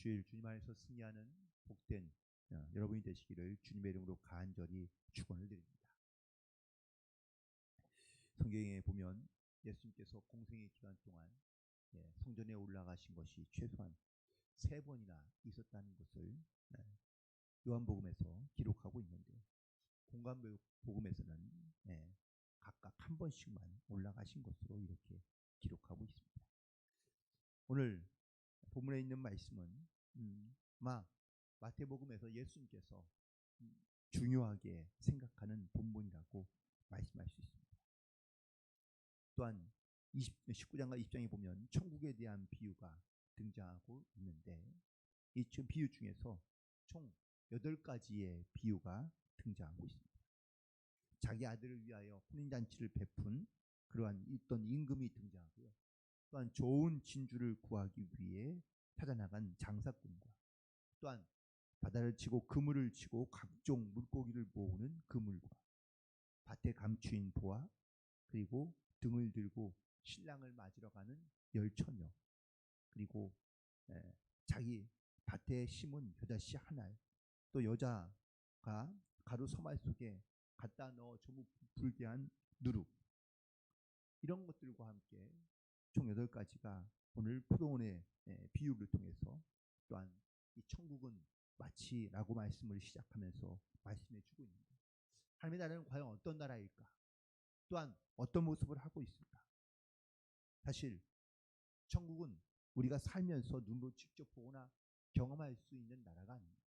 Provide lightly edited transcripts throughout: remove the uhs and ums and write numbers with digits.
주일 주님 안에서 승리하는 복된 여러분이 되시기를 주님의 이름으로 간절히 축원을 드립니다. 성경에 보면 예수님께서 공생의 기간 동안 성전에 올라가신 것이 최소한 3번이나 있었다는 것을 요한복음에서 기록하고 있는데, 공관복음에서는 각각 한 번씩만 올라가신 것으로 이렇게 기록하고 있습니다. 오늘 본문에 있는 말씀은 마태복음에서 예수님께서 중요하게 생각하는 본문이라고 말씀할 수 있습니다. 또한 19장과 20장에 보면 천국에 대한 비유가 등장하고 있는데, 이 비유 중에서 총 8가지의 비유가 등장하고 있습니다. 자기 아들을 위하여 혼인잔치를 베푼 그러한 어떤 임금이 등장하고요. 또한 좋은 진주를 구하기 위해 찾아나간 장사꾼과, 또한 바다를 치고 그물을 치고 각종 물고기를 모으는 그물과, 밭에 감추인 보아, 그리고 등을 들고 신랑을 맞으러 가는 열처녀, 그리고 자기 밭에 심은 겨자씨 하나, 또 여자가 가루 서말 속에 갖다 넣어 전부 불게한 누룩, 이런 것들과 함께 총 8가지가 오늘 포도원의 비유를 통해서, 또한 이 천국은 마치라고 말씀을 시작하면서 말씀해 주고 있는데, 하나님의 나라는 과연 어떤 나라일까? 또한 어떤 모습을 하고 있을까? 사실 천국은 우리가 살면서 눈으로 직접 보거나 경험할 수 있는 나라가 아닙니다.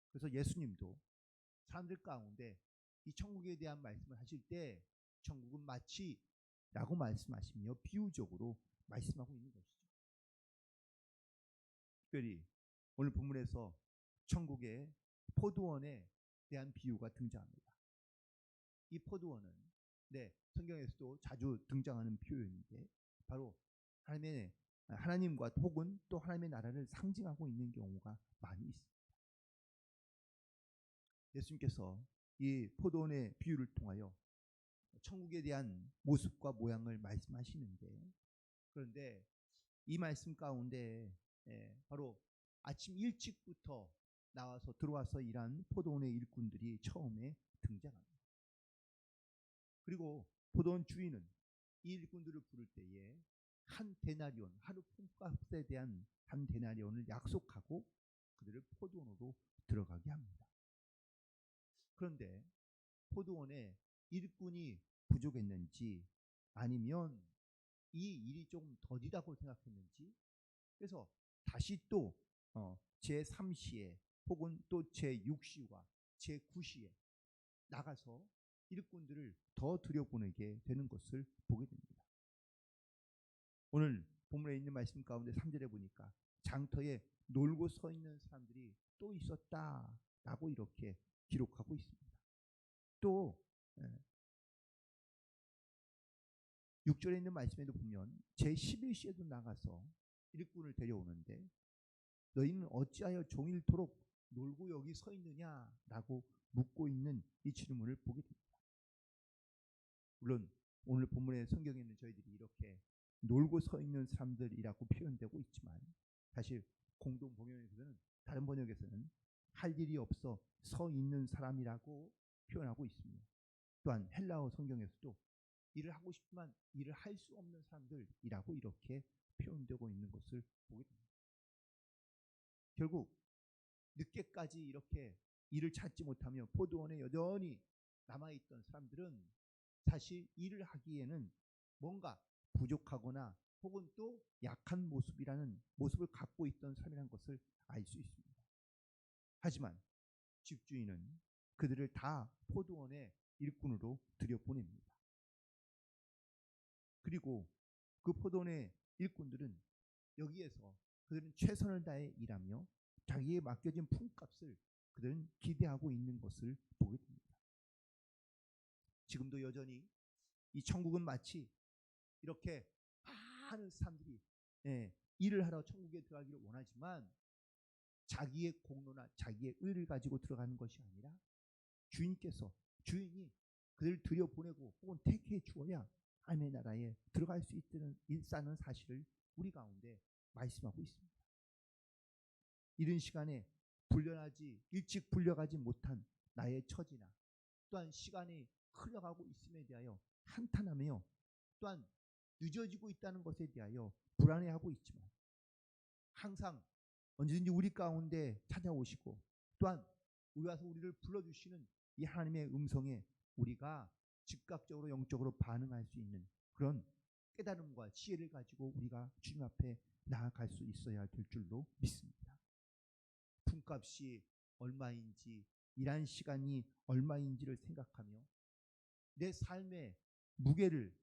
그래서 예수님도 사람들 가운데 이 천국에 대한 말씀을 하실 때 천국은 마치라고 말씀하시며 비유적으로 말씀하고 있는 것이죠. 특별히 오늘 본문에서 천국의 포도원에 대한 비유가 등장합니다. 이 포도원은 성경에서도 자주 등장하는 표현인데, 바로 하나님과 혹은 또 하나님의 나라를 상징하고 있는 경우가 많이 있습니다. 예수님께서 이 포도원의 비유를 통하여 천국에 대한 모습과 모양을 말씀하시는데, 그런데 이 말씀 가운데 바로 아침 일찍부터 들어와서 일한 포도원의 일꾼들이 처음에 등장합니다. 그리고 포도원 주인은 이 일꾼들을 부를 때에 한 데나리온, 하루 품값에 대한 한 데나리온을 약속하고 그들을 포도원으로 들어가게 합니다. 그런데 포도원에 일꾼이 부족했는지, 아니면 이 일이 좀 더디다고 생각했는지, 그래서 다시 또 제3시에 혹은 또 제6시와 제9시에 나가서 일꾼들을 더 들여보내게 되는 것을 보게 됩니다. 오늘 본문에 있는 말씀 가운데 3절에 보니까 장터에 놀고 서 있는 사람들이 또 있었다라고 이렇게 기록하고 있습니다. 또 6절에 있는 말씀에도 보면 제11시에도 나가서 일꾼을 데려오는데, 너희는 어찌하여 종일토록 놀고 여기 서 있느냐라고 묻고 있는 이 질문을 보게 됩니다. 물론 오늘 본문의 성경에는 저희들이 이렇게 놀고 서 있는 사람들이라고 표현되고 있지만, 사실 공동 번역에서는, 다른 번역에서는 할 일이 없어 서 있는 사람이라고 표현하고 있습니다. 또한 헬라어 성경에서도 일을 하고 싶지만 일을 할 수 없는 사람들이라고 이렇게 표현되고 있는 것을 보게 됩니다. 결국 늦게까지 이렇게 일을 찾지 못하며 포도원에 여전히 남아있던 사람들은 사실 일을 하기에는 뭔가 부족하거나 혹은 또 약한 모습을 갖고 있던 사람이라는 것을 알 수 있습니다. 하지만 집주인은 그들을 다 포도원의 일꾼으로 들여보냅니다. 그리고 그 포도원의 일꾼들은 여기에서 그들은 최선을 다해 일하며 자기에 맡겨진 품값을 그들은 기대하고 있는 것을 보게 됩니다. 지금도 여전히 이 천국은 마치 이렇게 많은 사람들이 일을 하러 천국에 들어가기를 원하지만, 자기의 공로나 자기의 의를 가지고 들어가는 것이 아니라 주인이 그들을 들여보내고 혹은 택해 주어야 하나님의 나라에 들어갈 수 있다는 사실을 우리 가운데 말씀하고 있습니다. 이른 시간에 일찍 불려가지 못한 나의 처지나 또한 시간이 흘러가고 있음에 대하여 한탄하며 또한 늦어지고 있다는 것에 대하여 불안해하고 있지만 항상 언제든지 우리 가운데 찾아오시고 또한 우리 와서 우리를 불러주시는 이 하나님의 음성에 우리가 즉각적으로 영적으로 반응할 수 있는 그런 깨달음과 지혜를 가지고 우리가 주님 앞에 나아갈 수 있어야 될 줄로 믿습니다. 품값이 얼마인지 일한 시간이 얼마인지를 생각하며 내 삶의 무게를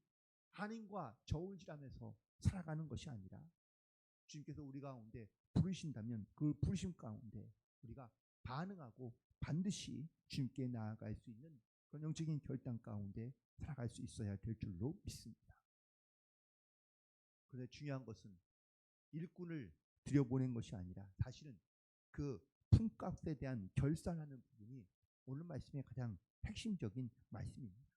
한인과 저울질하면서 살아가는 것이 아니라 주님께서 우리 가운데 부르신다면 그 부르심 가운데 우리가 반응하고 반드시 주님께 나아갈 수 있는 그런 영적인 결단 가운데 살아갈 수 있어야 될 줄로 믿습니다. 그런데 중요한 것은 일꾼을 들여보낸 것이 아니라 사실은 그 품값에 대한 결산하는 부분이 오늘 말씀의 가장 핵심적인 말씀입니다.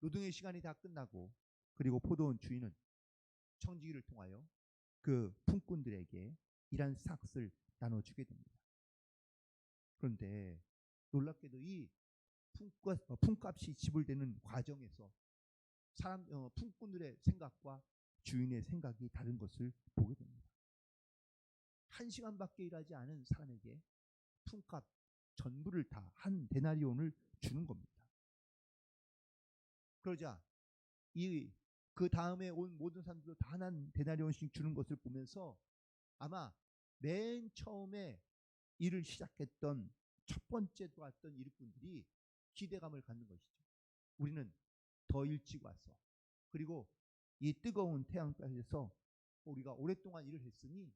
노동의 시간이 다 끝나고 그리고 포도원 주인은 청지기를 통하여 그 품꾼들에게 일한 삭을 나눠주게 됩니다. 그런데 놀랍게도 이 품값이 지불되는 과정에서 품꾼들의 생각과 주인의 생각이 다른 것을 보게 됩니다. 1시간밖에 일하지 않은 사람에게 품값 전부를 다 한 데나리온을 주는 겁니다. 그러자 그 다음에 온 모든 사람들도 다 한 데나리온씩 주는 것을 보면서 아마 맨 처음에 일을 시작했던 첫 번째 들어왔던 일꾼들이 기대감을 갖는 것이죠. 우리는 더 일찍 와서 그리고 이 뜨거운 태양볕에서 우리가 오랫동안 일을 했으니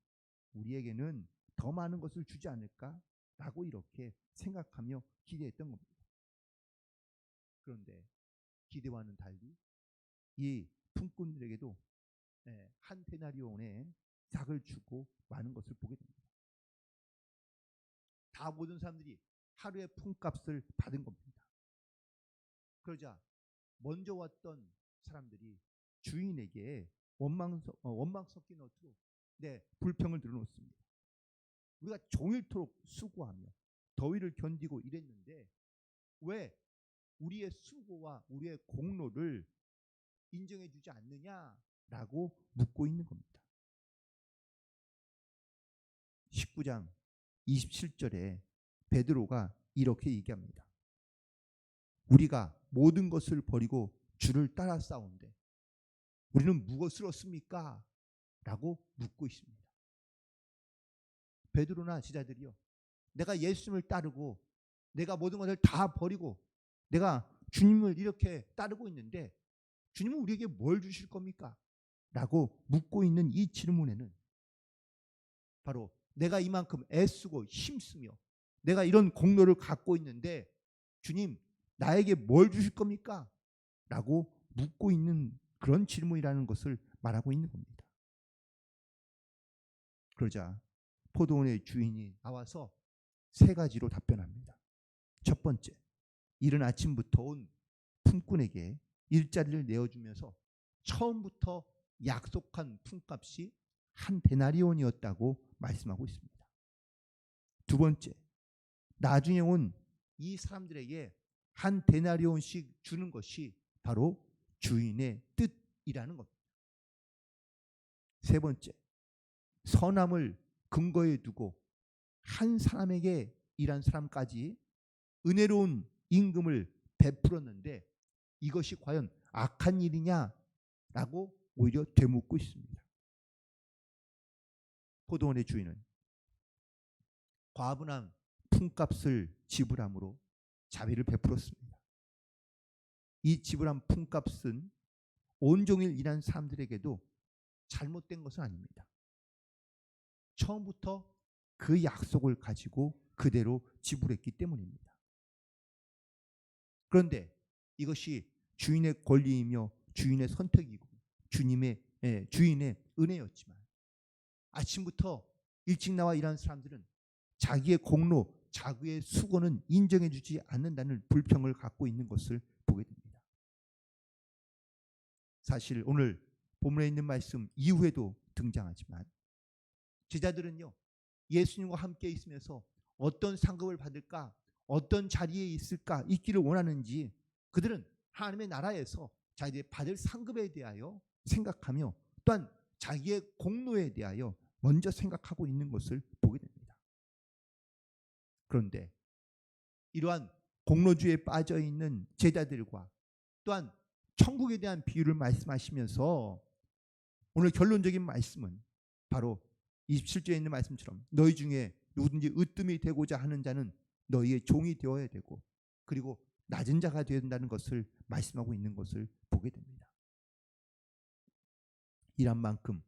우리에게는 더 많은 것을 주지 않을까라고 이렇게 생각하며 기대했던 겁니다. 그런데 기대와는 달리 이 품꾼들에게도 한 데나리온의 삭을 주고 많은 것을 보게 됩니다. 다 모든 사람들이 하루의 품값을 받은 겁니다. 그러자 먼저 왔던 사람들이 주인에게 원망 섞인 어투로 불평을 늘어놓습니다. 우리가 종일토록 수고하며 더위를 견디고 일했는데 왜 우리의 수고와 우리의 공로를 인정해 주지 않느냐라고 묻고 있는 겁니다. 19장 27절에 베드로가 이렇게 얘기합니다. 우리가 모든 것을 버리고 주를 따라 싸운데 우리는 무엇을 얻습니까? 라고 묻고 있습니다. 베드로나 제자들이요, 내가 예수님을 따르고 내가 모든 것을 다 버리고 내가 주님을 이렇게 따르고 있는데 주님은 우리에게 뭘 주실 겁니까? 라고 묻고 있는 이 질문에는 바로 내가 이만큼 애쓰고 힘쓰며 내가 이런 공로를 갖고 있는데 주님 나에게 뭘 주실 겁니까? 라고 묻고 있는 그런 질문이라는 것을 말하고 있는 겁니다. 그러자 포도원의 주인이 나와서 3가지로 답변합니다. 첫 번째, 이른 아침부터 온 품꾼에게 일자리를 내어주면서 처음부터 약속한 품값이 한 데나리온이었다고 말씀하고 있습니다. 두 번째, 나중에 온 이 사람들에게 한 데나리온씩 주는 것이 바로 주인의 뜻이라는 겁니다. 세 번째, 선함을 근거에 두고 한 사람에게 일한 사람까지 은혜로운 임금을 베풀었는데 이것이 과연 악한 일이냐라고 오히려 되묻고 있습니다. 포도원의 주인은 과분한 품값을 지불함으로 자비를 베풀었습니다. 이 지불한 품값은 온종일 일한 사람들에게도 잘못된 것은 아닙니다. 처음부터 그 약속을 가지고 그대로 지불했기 때문입니다. 그런데 이것이 주인의 권리이며 주인의 선택이고 주인의 은혜였지만 아침부터 일찍 나와 일하는 사람들은 자기의 공로, 자기의 수고는 인정해주지 않는다는 불평을 갖고 있는 것을 보게 됩니다. 사실 오늘 본문에 있는 말씀 이후에도 등장하지만 제자들은요, 예수님과 함께 있으면서 어떤 상급을 받을까, 어떤 자리에 있기를 원하는지 그들은 하나님의 나라에서 자기들이 받을 상급에 대하여 생각하며 또한 자기의 공로에 대하여 먼저 생각하고 있는 것을 보게 됩니다. 그런데 이러한 공로주의에 빠져 있는 제자들과 또한 천국에 대한 비유를 말씀하시면서 오늘 결론적인 말씀은 바로 27절에 있는 말씀처럼 너희 중에 누구든지 으뜸이 되고자 하는 자는 너희의 종이 되어야 되고 그리고 낮은 자가 되어야 된다는 것을 말씀하고 있는 것을 보게 됩니다. 일한 만큼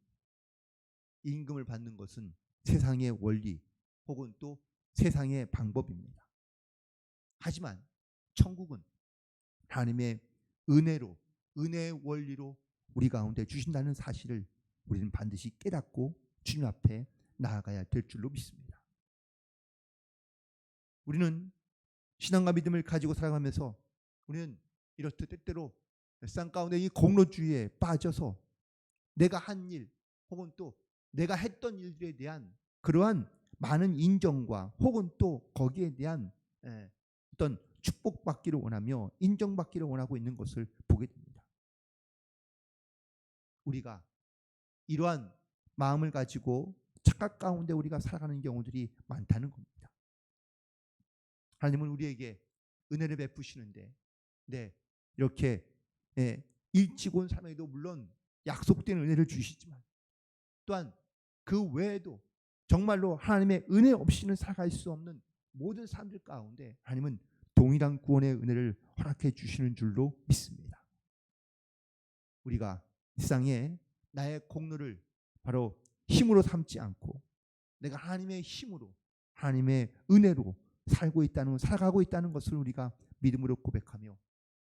임금을 받는 것은 세상의 원리 혹은 또 세상의 방법입니다. 하지만 천국은 하나님의 은혜로, 은혜의 원리로 우리 가운데 주신다는 사실을 우리는 반드시 깨닫고 주님 앞에 나아가야 될 줄로 믿습니다. 우리는 신앙과 믿음을 가지고 살아가면서 우리는 이렇듯 때때로 쌍 가운데 이 공로주의에 빠져서 내가 한 일 혹은 또 내가 했던 일들에 대한 그러한 많은 인정과 혹은 또 거기에 대한 어떤 축복받기를 원하며 인정받기를 원하고 있는 것을 보게 됩니다. 우리가 이러한 마음을 가지고 착각 가운데 우리가 살아가는 경우들이 많다는 겁니다. 하나님은 우리에게 은혜를 베푸시는데 이렇게 일찍 온 사람에게도 물론 약속된 은혜를 주시지만 또한 그 외에도 정말로 하나님의 은혜 없이는 살아갈 수 없는 모든 사람들 가운데 하나님은 동일한 구원의 은혜를 허락해 주시는 줄로 믿습니다. 우리가 세상에 나의 공로를 바로 힘으로 삼지 않고 내가 하나님의 힘으로 하나님의 은혜로 살아가고 있다는 것을 우리가 믿음으로 고백하며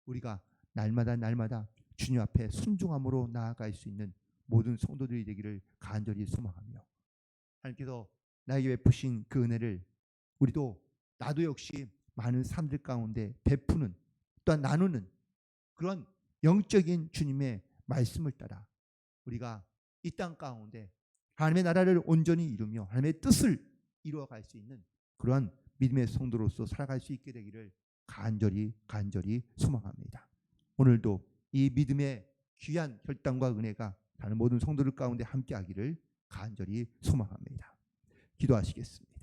우리가 날마다 주님 앞에 순종함으로 나아갈 수 있는 모든 성도들이 되기를 간절히 소망하며 하나님께서 나에게 베푸신 그 은혜를 나도 역시 많은 사람들 가운데 베푸는 또한 나누는 그런 영적인 주님의 말씀을 따라 우리가 이 땅 가운데 하나님의 나라를 온전히 이루며 하나님의 뜻을 이루어갈 수 있는 그러한 믿음의 성도로서 살아갈 수 있게 되기를 간절히 소망합니다. 오늘도 이 믿음의 귀한 혈당과 은혜가 다른 모든 성도들 가운데 함께하기를 간절히 소망합니다. 기도하시겠습니다.